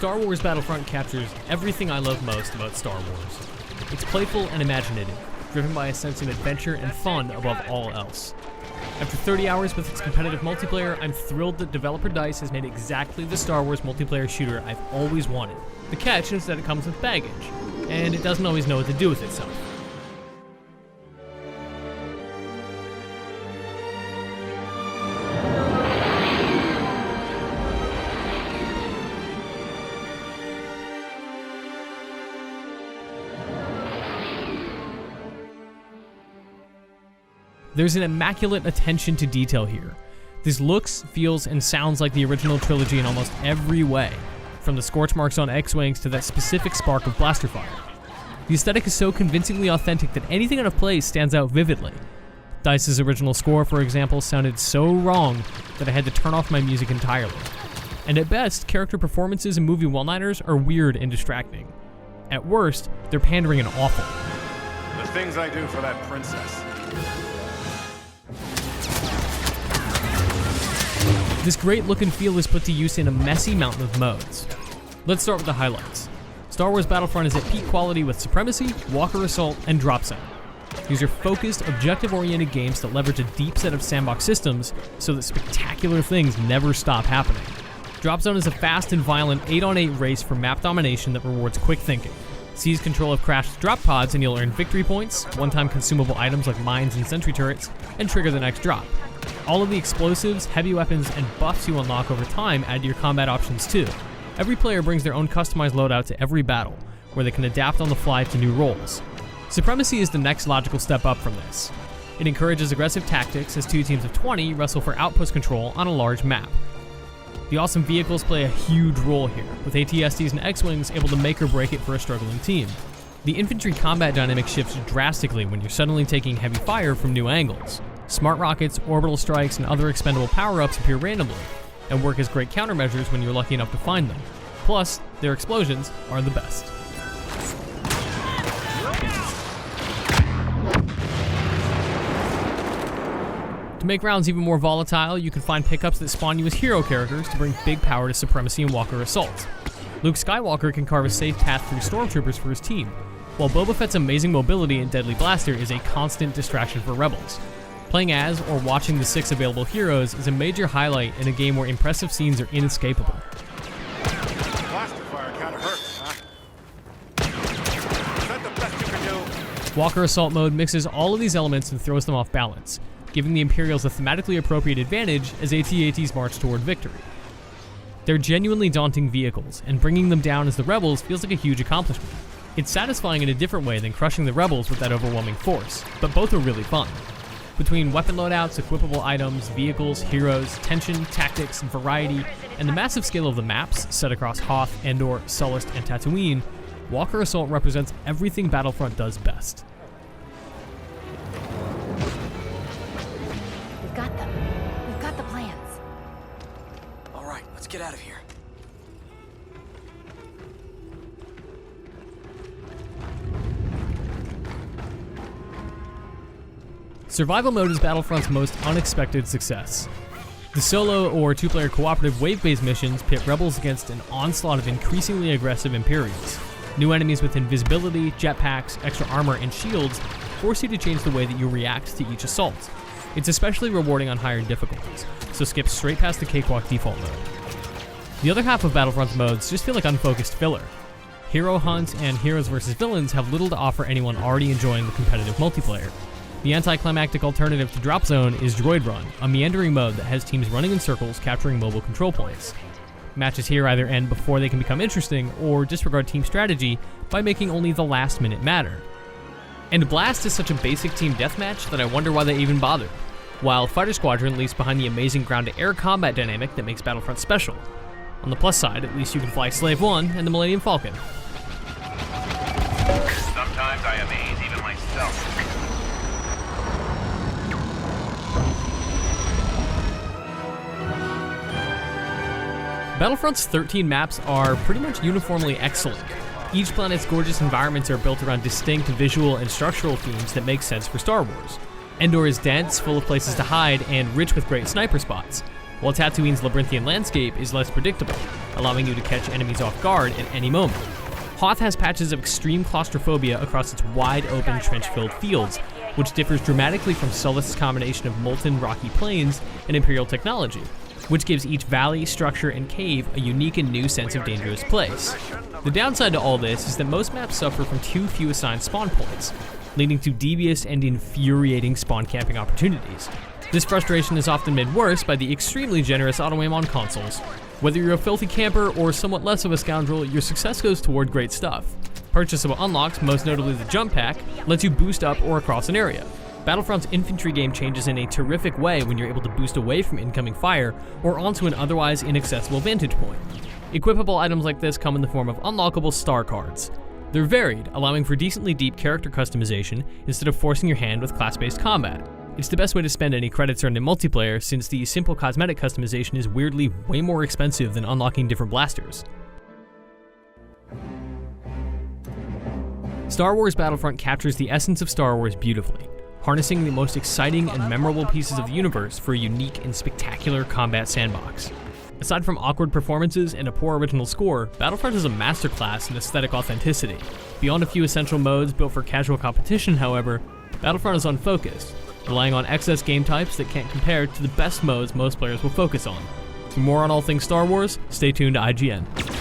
Star Wars Battlefront captures everything I love most about Star Wars. It's playful and imaginative, driven by a sense of adventure and fun above all else. After 30 hours with its competitive multiplayer, I'm thrilled that developer DICE has made exactly the Star Wars multiplayer shooter I've always wanted. The catch is that it comes with baggage, and it doesn't always know what to do with itself. There's an immaculate attention to detail here. This looks, feels, and sounds like the original trilogy in almost every way, from the scorch marks on X-Wings to that specific spark of blaster fire. The aesthetic is so convincingly authentic that anything out of place stands out vividly. DICE's original score, for example, sounded so wrong that I had to turn off my music entirely. And at best, character performances and movie one-liners are weird and distracting. At worst, they're pandering and awful. The things I do for that princess. This great look and feel is put to use in a messy mountain of modes. Let's start with the highlights. Star Wars Battlefront is at peak quality with Supremacy, Walker Assault, and Drop Zone. These are focused, objective-oriented games that leverage a deep set of sandbox systems so that spectacular things never stop happening. Drop Zone is a fast and violent 8-on-8 race for map domination that rewards quick thinking. Seize control of crashed drop pods and you'll earn victory points, one-time consumable items like mines and sentry turrets, and trigger the next drop. All of the explosives, heavy weapons, and buffs you unlock over time add to your combat options too. Every player brings their own customized loadout to every battle, where they can adapt on the fly to new roles. Supremacy is the next logical step up from this. It encourages aggressive tactics as two teams of 20 wrestle for outpost control on a large map. The awesome vehicles play a huge role here, with AT-STs and X-Wings able to make or break it for a struggling team. The infantry combat dynamic shifts drastically when you're suddenly taking heavy fire from new angles. Smart rockets, orbital strikes, and other expendable power-ups appear randomly, and work as great countermeasures when you're lucky enough to find them. Plus, their explosions are the best. To make rounds even more volatile, you can find pickups that spawn you as hero characters to bring big power to Supremacy and Walker Assault. Luke Skywalker can carve a safe path through stormtroopers for his team, while Boba Fett's amazing mobility and deadly blaster is a constant distraction for rebels. Playing as or watching the 6 available heroes is a major highlight in a game where impressive scenes are inescapable. Blaster fire kinda hurts, huh? Is that the best you can do? Walker Assault mode mixes all of these elements and throws them off balance, giving the Imperials a thematically appropriate advantage as AT-ATs march toward victory. They're genuinely daunting vehicles, and bringing them down as the rebels feels like a huge accomplishment. It's satisfying in a different way than crushing the rebels with that overwhelming force, but both are really fun. Between weapon loadouts, equipable items, vehicles, heroes, tension, tactics, variety, and the massive scale of the maps set across Hoth, Endor, Sullust, and Tatooine, Walker Assault represents everything Battlefront does best. We've got them. We've got the plans. All right, let's get out of here. Survival mode is Battlefront's most unexpected success. The solo or two-player cooperative wave-based missions pit rebels against an onslaught of increasingly aggressive Imperials. New enemies with invisibility, jetpacks, extra armor, and shields force you to change the way that you react to each assault. It's especially rewarding on higher difficulties, so skip straight past the cakewalk default mode. The other half of Battlefront's modes just feel like unfocused filler. Hero Hunt and Heroes vs. Villains have little to offer anyone already enjoying the competitive multiplayer. The anticlimactic alternative to Drop Zone is Droid Run, a meandering mode that has teams running in circles capturing mobile control points. Matches here either end before they can become interesting, or disregard team strategy by making only the last minute matter. And Blast is such a basic team deathmatch that I wonder why they even bothered, while Fighter Squadron leaves behind the amazing ground-to-air combat dynamic that makes Battlefront special. On the plus side, at least you can fly Slave 1 and the Millennium Falcon. Sometimes I amaze even myself. Battlefront's 13 maps are pretty much uniformly excellent. Each planet's gorgeous environments are built around distinct visual and structural themes that make sense for Star Wars. Endor is dense, full of places to hide, and rich with great sniper spots. while Tatooine's labyrinthian landscape is less predictable, allowing you to catch enemies off guard at any moment. Hoth has patches of extreme claustrophobia across its wide-open, trench-filled fields, which differs dramatically from Sullust's combination of molten rocky plains and Imperial technology, which gives each valley, structure, and cave a unique and new sense of dangerous place. The downside to all this is that most maps suffer from too few assigned spawn points, leading to devious and infuriating spawn camping opportunities. This frustration is often made worse by the extremely generous auto-aim on consoles. Whether you're a filthy camper or somewhat less of a scoundrel, your success goes toward great stuff. Purchase of unlocks, most notably the jump pack, lets you boost up or across an area. Battlefront's infantry game changes in a terrific way when you're able to boost away from incoming fire or onto an otherwise inaccessible vantage point. Equipable items like this come in the form of unlockable star cards. They're varied, allowing for decently deep character customization instead of forcing your hand with class-based combat. It's the best way to spend any credits earned in multiplayer, since the simple cosmetic customization is weirdly way more expensive than unlocking different blasters. Star Wars Battlefront captures the essence of Star Wars beautifully, harnessing the most exciting and memorable pieces of the universe for a unique and spectacular combat sandbox. Aside from awkward performances and a poor original score, Battlefront is a masterclass in aesthetic authenticity. Beyond a few essential modes built for casual competition, however, Battlefront is unfocused, relying on excess game types that can't compare to the best modes most players will focus on. For more on all things Star Wars, stay tuned to IGN.